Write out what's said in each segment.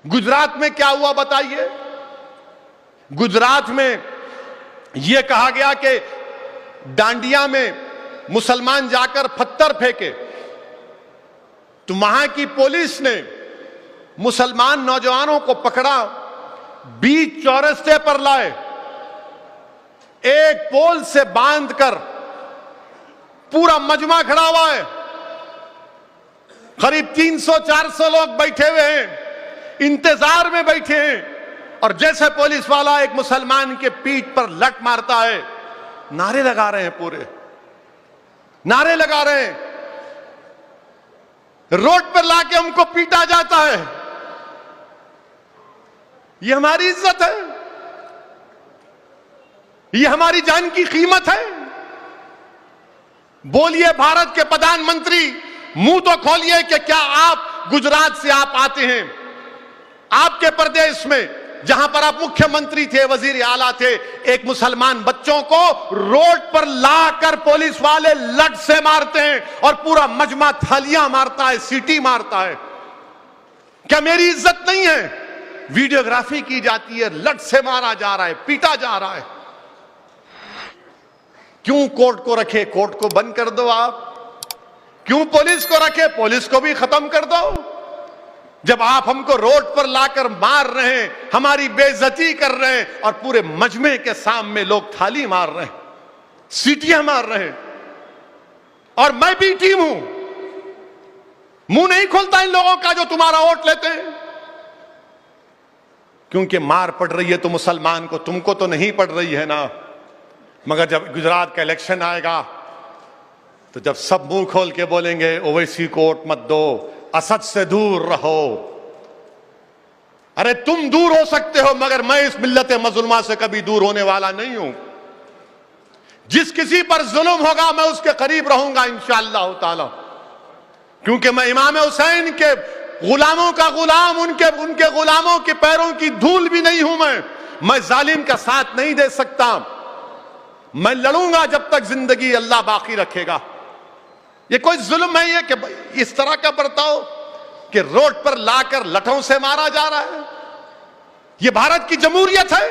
गुजरात में क्या हुआ बताइए। गुजरात में यह कहा गया कि डांडिया में मुसलमान जाकर पत्थर फेंके तो वहां की पुलिस ने मुसलमान नौजवानों को पकड़ा, बीच चौरस्ते पर लाए, एक पोल से बांधकर पूरा मजमा खड़ा हुआ है, करीब 300-400 लोग बैठे हुए हैं, इंतजार में बैठे हैं। और जैसे पुलिस वाला एक मुसलमान के पीठ पर लट मारता है, नारे लगा रहे हैं, पूरे नारे लगा रहे हैं, रोड पर लाके हमको पीटा जाता है। ये हमारी इज्जत है, ये हमारी जान की कीमत है। बोलिए भारत के प्रधानमंत्री, मुंह तो खोलिए कि क्या आप गुजरात से आप आते हैं, आपके प्रदेश में जहां पर आप मुख्यमंत्री थे, वजीर आला थे, एक मुसलमान बच्चों को रोड पर लाकर पुलिस वाले लट से मारते हैं और पूरा मजमा थालियां मारता है, सीटी मारता है। क्या मेरी इज्जत नहीं है? वीडियोग्राफी की जाती है, लट से मारा जा रहा है, पीटा जा रहा है। क्यों कोर्ट को रखे? कोर्ट को बंद कर दो आप। क्यों पुलिस को रखे? पुलिस को भी खत्म कर दो। जब आप हमको रोड पर लाकर मार रहे हैं, हमारी बेइज्जती कर रहे हैं और पूरे मजमे के सामने लोग थाली मार रहे हैं, सीटियां मार रहे हैं, और मैं भी टीम हूं, मुंह नहीं खुलता इन लोगों का जो तुम्हारा वोट लेते हैं। क्योंकि मार पड़ रही है तो मुसलमान को, तुमको तो नहीं पड़ रही है ना। मगर जब गुजरात का इलेक्शन आएगा तो जब सब मुंह खोल के बोलेंगे ओवैसी को वोट मत दो, असद से दूर रहो। अरे तुम दूर हो सकते हो, मगर मैं इस मिल्लत मज़लूमा से कभी दूर होने वाला नहीं हूं। जिस किसी पर जुल्म होगा मैं उसके करीब रहूंगा इंशाअल्लाह ताला, क्योंकि मैं इमाम हुसैन के गुलामों का गुलाम, उनके गुलामों के पैरों की धूल भी नहीं हूं। मैं जालिम का साथ नहीं दे सकता। मैं लड़ूंगा जब तक जिंदगी अल्लाह बाकी रखेगा। ये कोई जुल्म नहीं है कि इस तरह का बर्ताव कि रोड पर लाकर लठों से मारा जा रहा है। ये भारत की जमहूरियत है,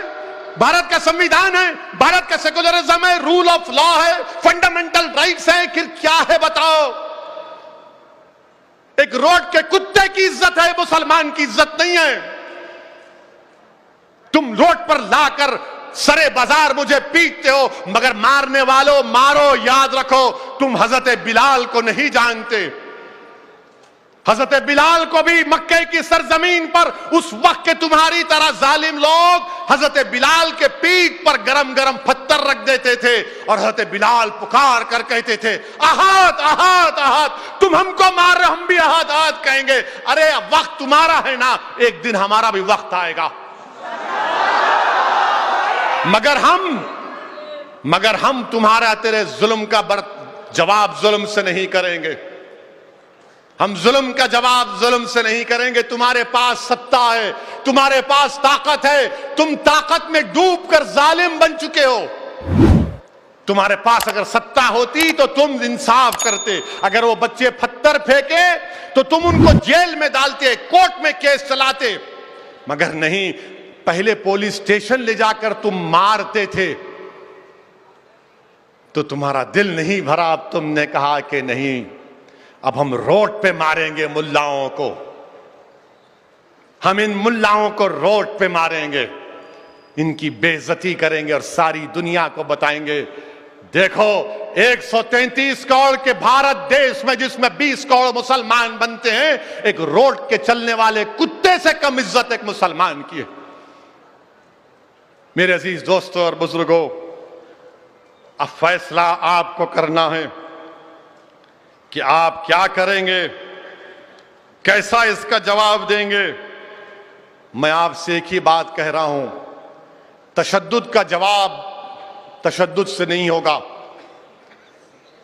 भारत का संविधान है, भारत का सेकुलरिज्म है, रूल ऑफ लॉ है, फंडामेंटल राइट्स है। फिर क्या है बताओ? एक रोड के कुत्ते की इज्जत है, मुसलमान की इज्जत नहीं है। तुम रोड पर लाकर सरे बाजार मुझे पीटते हो, मगर मारने वालों मारो। याद रखो, तुम हजरत बिलाल को नहीं जानते। हजरत बिलाल को भी मक्के की सरजमीन पर उस वक्त के तुम्हारी तरह जालिम लोग हजरत बिलाल के पीठ पर गरम गरम पत्थर रख देते थे और हजरत बिलाल पुकार कर कहते थे अहाद अहाद अहाद। तुम हमको मार रहे, हम भी अहाद अहाद कहेंगे। अरे वक्त तुम्हारा है ना, एक दिन हमारा भी वक्त आएगा। मगर हम तुम्हारा तेरे जुल्म का जवाब जुल्म से नहीं करेंगे। हम जुल्म का जवाब जुल्म से नहीं करेंगे। तुम्हारे पास सत्ता है, तुम्हारे पास ताकत है, तुम ताकत में डूबकर जालिम बन चुके हो। तुम्हारे पास अगर सत्ता होती तो तुम इंसाफ करते। अगर वो बच्चे पत्थर फेंके तो तुम उनको जेल में डालते, कोर्ट में केस चलाते। मगर नहीं, पहले पुलिस स्टेशन ले जाकर तुम मारते थे तो तुम्हारा दिल नहीं भरा। अब तुमने कहा कि नहीं, अब हम रोड पे मारेंगे मुल्लाओं को, हम इन मुल्लाओं को रोड पे मारेंगे, इनकी बेइज्जती करेंगे और सारी दुनिया को बताएंगे देखो 133 करोड़ के भारत देश में जिसमें 20 करोड़ मुसलमान बनते हैं, एक रोड के चलने वाले कुत्ते से कम इज्जत एक मुसलमान की है। मेरे अजीज दोस्तों और बुजुर्गों, अब फैसला आपको करना है कि आप क्या करेंगे, कैसा इसका जवाब देंगे। मैं आपसे एक ही बात कह रहा हूं, तशद्दुद का जवाब तशद्दुद से नहीं होगा,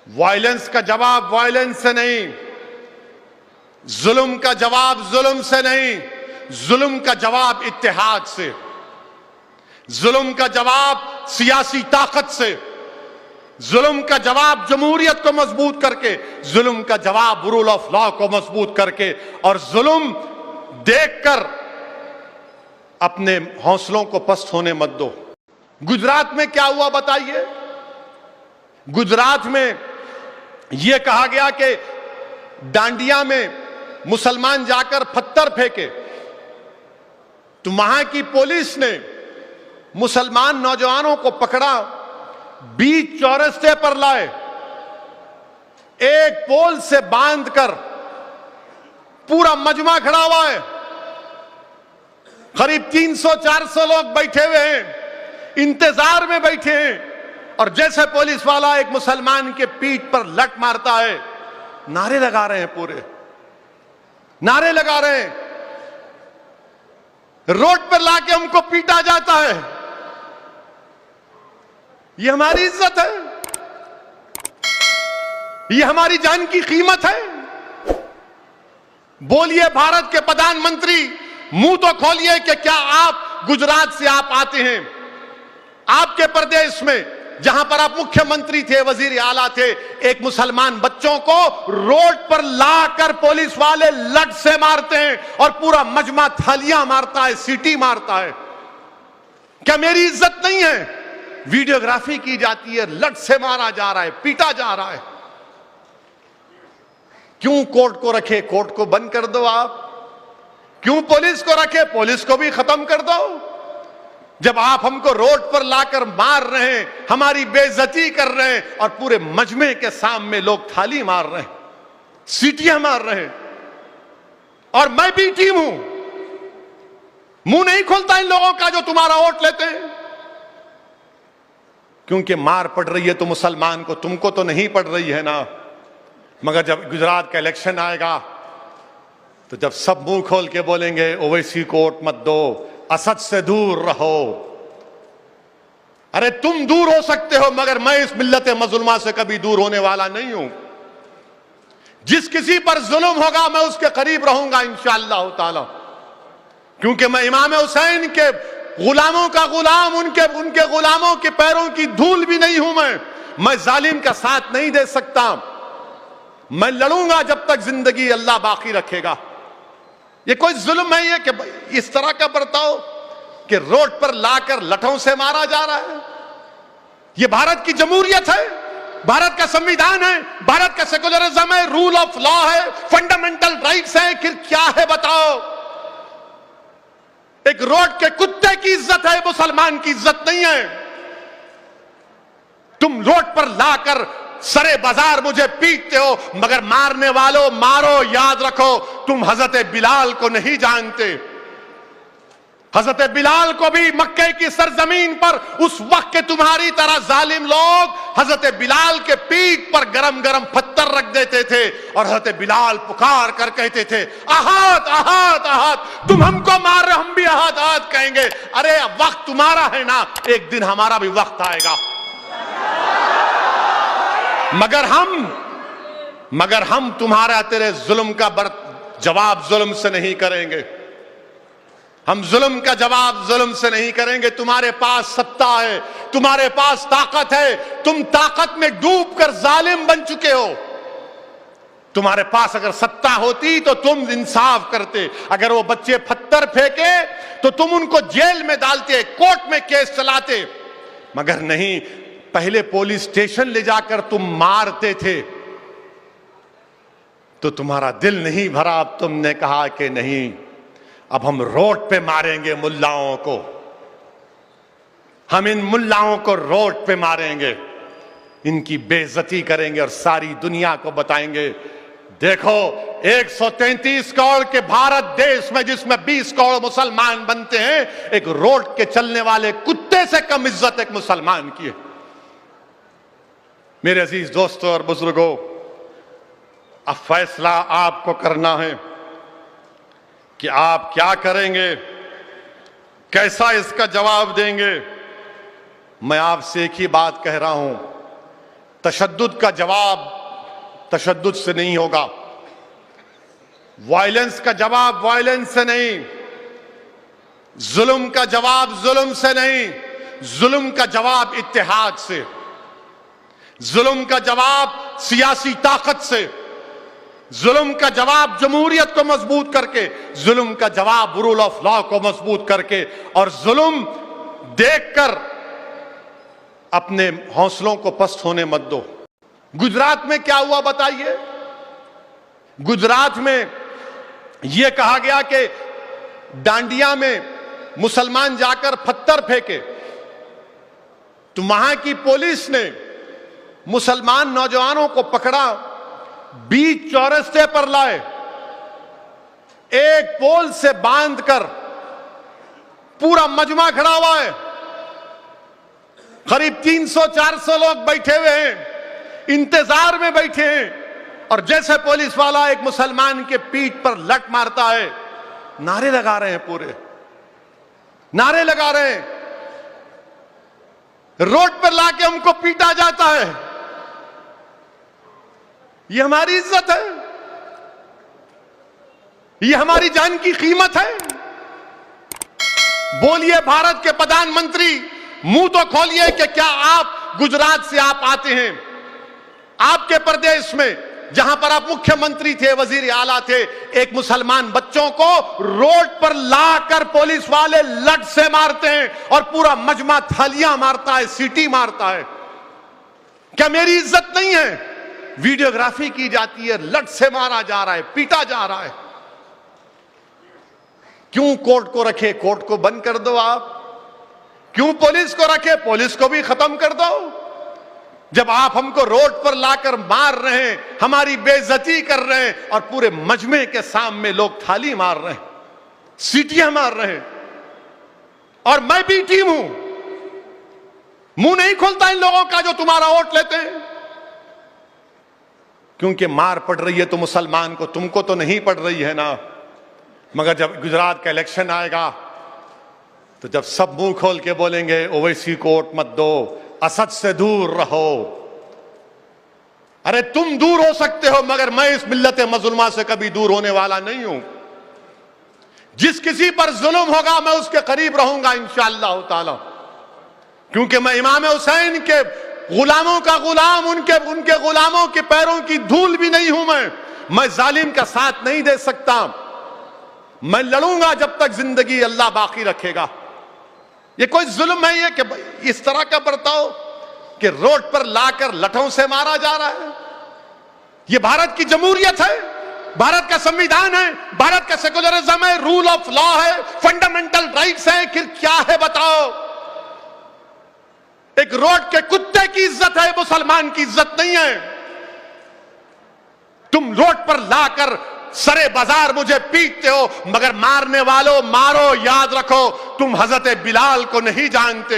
वायलेंस का जवाब वायलेंस से नहीं, जुल्म का जवाब जुल्म से नहीं, जुल्म का जवाब इत्तेहाद से, जुल्म का जवाब सियासी ताकत से, जुल्म का जवाब जमहूरियत को मजबूत करके, जुल्म का जवाब रूल ऑफ लॉ को मजबूत करके, और जुल्म देखकर अपने हौसलों को पस्त होने मत दो। गुजरात में क्या हुआ बताइए? गुजरात में यह कहा गया कि डांडिया में मुसलमान जाकर पत्थर फेंके, तो वहां की पुलिस ने मुसलमान नौजवानों को पकड़ा, बीच चौरस्ते पर लाए, एक पोल से बांधकर पूरा मजमा खड़ा हुआ है, करीब 300-400 लोग बैठे हुए हैं, इंतजार में बैठे हैं, और जैसे पुलिस वाला एक मुसलमान के पीठ पर लट मारता है, नारे लगा रहे हैं, पूरे नारे लगा रहे हैं, रोड पर लाके हमको पीटा जाता है। ये हमारी इज्जत है? ये हमारी जान की कीमत है? बोलिए भारत के प्रधानमंत्री, मुंह तो खोलिए कि क्या आप गुजरात से आप आते हैं, आपके प्रदेश में जहां पर आप मुख्यमंत्री थे, वजीर आला थे, एक मुसलमान बच्चों को रोड पर लाकर पुलिस वाले लट से मारते हैं और पूरा मजमा थालियां मारता है, सीटी मारता है। क्या मेरी इज्जत नहीं है? वीडियोग्राफी की जाती है, लट से मारा जा रहा है, पीटा जा रहा है। क्यों कोर्ट को रखे? कोर्ट को बंद कर दो आप। क्यों पुलिस को रखे? पुलिस को भी खत्म कर दो। जब आप हमको रोड पर लाकर मार रहे हैं, हमारी बेइज्जती कर रहे हैं, और पूरे मजमे के सामने लोग थाली मार रहे हैं, सीटियां मार रहे हैं, और मैं भी टीम हूं, मुंह नहीं खोलता इन लोगों का जो तुम्हारा वोट लेते हैं। क्योंकि मार पड़ रही है तो मुसलमान को, तुमको तो नहीं पड़ रही है ना। मगर जब गुजरात का इलेक्शन आएगा तो जब सब मुंह खोल के बोलेंगे ओवैसी को वोट मत दो, असद से दूर रहो। अरे तुम दूर हो सकते हो, मगर मैं इस मिल्लत मज़लूमा से कभी दूर होने वाला नहीं हूं। जिस किसी पर जुल्म होगा मैं उसके करीब रहूंगा इंशाअल्लाह ताला, क्योंकि मैं इमाम हुसैन के गुलामों का गुलाम, उनके गुलामों के पैरों की धूल भी नहीं हूं। मैं जालिम का साथ नहीं दे सकता। मैं लड़ूंगा जब तक जिंदगी अल्लाह बाकी रखेगा। ये कोई जुल्म है ये कि इस तरह का बर्ताव कि रोड पर लाकर लठों से मारा जा रहा है? ये भारत की जमहूरियत है, भारत का संविधान है, भारत का सेकुलरिज्म है, रूल ऑफ लॉ है, फंडामेंटल राइट्स है। फिर क्या है बताओ? एक रोड के कुत्ते की इज्जत है, मुसलमान की इज्जत नहीं है। तुम रोड पर लाकर सरे बाजार मुझे पीटते हो, मगर मारने वालों मारो। याद रखो, तुम हजरत बिलाल को नहीं जानते। हजरत बिलाल को भी मक्के की सरजमीन पर उस वक्त के तुम्हारी तरह जालिम लोग हजरत बिलाल के पीठ पर गरम गरम पत्थर रख देते थे, और हजरत बिलाल पुकार कर कहते थे अहाद अहाद अहाद। तुम हमको मार रहे, हम भी अहाद अहाद कहेंगे। अरे वक्त तुम्हारा है ना, एक दिन हमारा भी वक्त आएगा। मगर हम तुम्हारा तेरे जुल्म का जवाब जुल्म से नहीं करेंगे। हम जुल्म का जवाब जुल्म से नहीं करेंगे। तुम्हारे पास सत्ता है, तुम्हारे पास ताकत है, तुम ताकत में डूबकर जालिम बन चुके हो। तुम्हारे पास अगर सत्ता होती तो तुम इंसाफ करते। अगर वो बच्चे पत्थर फेंके तो तुम उनको जेल में डालते, कोर्ट में केस चलाते, मगर नहीं। पहले पुलिस स्टेशन ले जाकर तुम मारते थे तो तुम्हारा दिल नहीं भरा। अब तुमने कहा कि नहीं, अब हम रोड पे मारेंगे मुल्लाओं को, हम इन मुल्लाओं को रोड पे मारेंगे, इनकी बेइज्जती करेंगे और सारी दुनिया को बताएंगे देखो 133 करोड़ के भारत देश में, जिसमें 20 करोड़ मुसलमान बनते हैं, एक रोड के चलने वाले कुत्ते से कम इज्जत एक मुसलमान की है। मेरे अजीज दोस्तों और बुजुर्गों, अब फैसला आपको करना है कि आप क्या करेंगे, कैसा इसका जवाब देंगे। मैं आपसे एक ही बात कह रहा हूं, तशद्दुद का जवाब तशद्दुद से नहीं होगा, वायलेंस का जवाब वायलेंस से नहीं, जुल्म का जवाब जुल्म से नहीं, जुल्म का जवाब इत्तेहाद से, जुल्म का जवाब सियासी ताकत से, जुल्म का जवाब जमहूरियत को मजबूत करके, जुल्म का जवाब रूल ऑफ लॉ को मजबूत करके, और जुल्म देखकर अपने हौसलों को पस्त होने मत दो। गुजरात में क्या हुआ बताइए? गुजरात में यह कहा गया कि डांडिया में मुसलमान जाकर पत्थर फेंके, तो वहां की पुलिस ने मुसलमान नौजवानों को पकड़ा, बीच चौरस्ते पर लाए, एक पोल से बांधकर, पूरा मजमा खड़ा हुआ है, करीब 300-400 लोग बैठे हुए हैं, इंतजार में बैठे हैं, और जैसे पुलिस वाला एक मुसलमान के पीठ पर लट मारता है, नारे लगा रहे हैं, पूरे नारे लगा रहे हैं, रोड पर लाके हमको पीटा जाता है। ये हमारी इज्जत है? ये हमारी जान की कीमत है? बोलिए भारत के प्रधानमंत्री, मुंह तो खोलिए कि क्या आप गुजरात से आप आते हैं, आपके प्रदेश में जहां पर आप मुख्यमंत्री थे, वजीर आला थे, एक मुसलमान बच्चों को रोड पर लाकर पुलिस वाले लट से मारते हैं और पूरा मजमा थालियां मारता है, सीटी मारता है। क्या मेरी इज्जत नहीं है? वीडियोग्राफी की जाती है, लट से मारा जा रहा है, पीटा जा रहा है। क्यों कोर्ट को रखे? कोर्ट को बंद कर दो आप। क्यों पुलिस को रखे? पुलिस को भी खत्म कर दो। जब आप हमको रोड पर लाकर मार रहे हैं, हमारी बेइज्जती कर रहे हैं, और पूरे मजमे के सामने लोग थाली मार रहे हैं, सीटियां मार रहे हैं, और मैं भी टीम हूं, मुंह नहीं खुलता इन लोगों का जो तुम्हारा वोट लेते हैं, क्योंकि मार पड़ रही है तो मुसलमान को, तुमको तो नहीं पड़ रही है ना। मगर जब गुजरात का इलेक्शन आएगा तो जब सब मुंह खोल के बोलेंगे ओवैसी को वोट मत दो, असद से दूर रहो। अरे तुम दूर हो सकते हो, मगर मैं इस मिल्लत मज़लूमा से कभी दूर होने वाला नहीं हूं। जिस किसी पर जुल्म होगा मैं उसके करीब रहूंगा इंशाअल्लाह ताला, क्योंकि मैं इमाम हुसैन के गुलामों का गुलाम, उनके गुलामों के पैरों की धूल भी नहीं हूं। मैं जालिम का साथ नहीं दे सकता। मैं लड़ूंगा जब तक जिंदगी अल्लाह बाकी रखेगा। ये कोई जुल्म है ये कि इस तरह का बर्ताव कि रोड पर लाकर लठों से मारा जा रहा है? ये भारत की जमहूरियत है, भारत का संविधान है, भारत का सेकुलरिज्म है, रूल ऑफ लॉ है, फंडामेंटल राइट्स है, फिर क्या है बताओ? एक रोड के कुत्ते की इज्जत है, मुसलमान की इज्जत नहीं है। तुम रोड पर लाकर सरे बाजार मुझे पीटते हो, मगर मारने वालों मारो, याद रखो तुम हजरत बिलाल को नहीं जानते।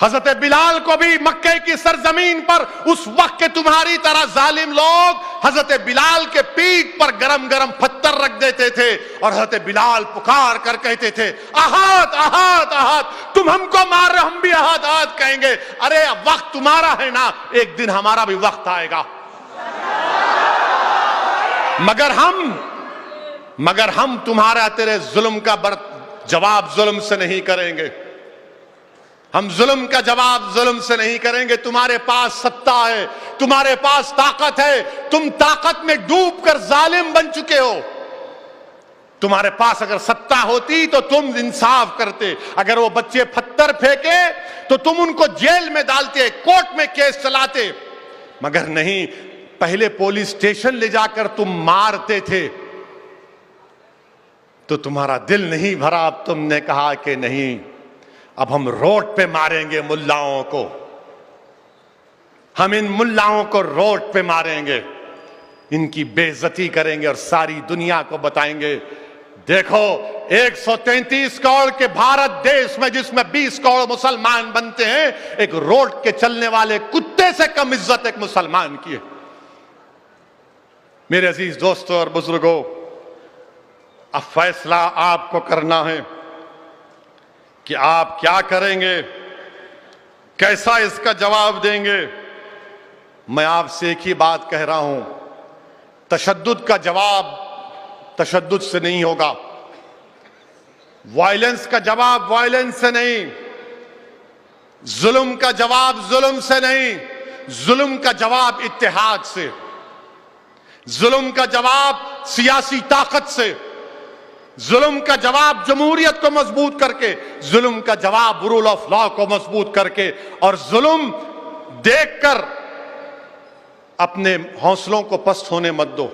हजरत बिलाल को भी मक्के की सरजमीन पर उस वक्त के तुम्हारी तरह जालिम लोग हजरत बिलाल के पीठ पर गरम गरम पत्थर रख देते थे, और हजरत बिलाल पुकार कर कहते थे अहाद अहाद अहाद, तुम हमको मार रहे, हम भी अहाद अहाद कहेंगे। अरे वक्त तुम्हारा है ना, एक दिन हमारा भी वक्त आएगा। मगर हम तुम्हारा तेरे जुल्म का जवाब जुल्म से नहीं करेंगे। हम जुल्म का जवाब जुल्म से नहीं करेंगे। तुम्हारे पास सत्ता है, तुम्हारे पास ताकत है, तुम ताकत में डूबकर जालिम बन चुके हो। तुम्हारे पास अगर सत्ता होती तो तुम इंसाफ करते। अगर वो बच्चे पत्थर फेंके तो तुम उनको जेल में डालते, कोर्ट में केस चलाते, मगर नहीं, पहले पुलिस स्टेशन ले जाकर तुम मारते थे। तो तुम्हारा दिल नहीं भरा, अब तुमने कहा कि नहीं, अब हम रोड पे मारेंगे मुल्लाओं को, हम इन मुल्लाओं को रोड पे मारेंगे, इनकी बेइज्जती करेंगे और सारी दुनिया को बताएंगे देखो 133 करोड़ के भारत देश में, जिसमें 20 करोड़ मुसलमान बनते हैं, एक रोड के चलने वाले कुत्ते से कम इज्जत एक मुसलमान की है। मेरे अजीज दोस्तों और बुजुर्गों, अब फैसला आपको करना है कि आप क्या करेंगे, कैसा इसका जवाब देंगे। मैं आपसे एक ही बात कह रहा हूं, तशद्दुद का जवाब तशद्दुद से नहीं होगा, वायलेंस का जवाब वायलेंस से नहीं, जुल्म का जवाब जुल्म से नहीं, जुल्म का जवाब इत्तेहाद से, जुल्म का जवाब सियासी ताकत से, जुल्म का जवाब जमहूरियत को मजबूत करके, जुल्म का जवाब रूल ऑफ लॉ को मजबूत करके, और जुल्म देखकर अपने हौसलों को पस्त होने मत दो।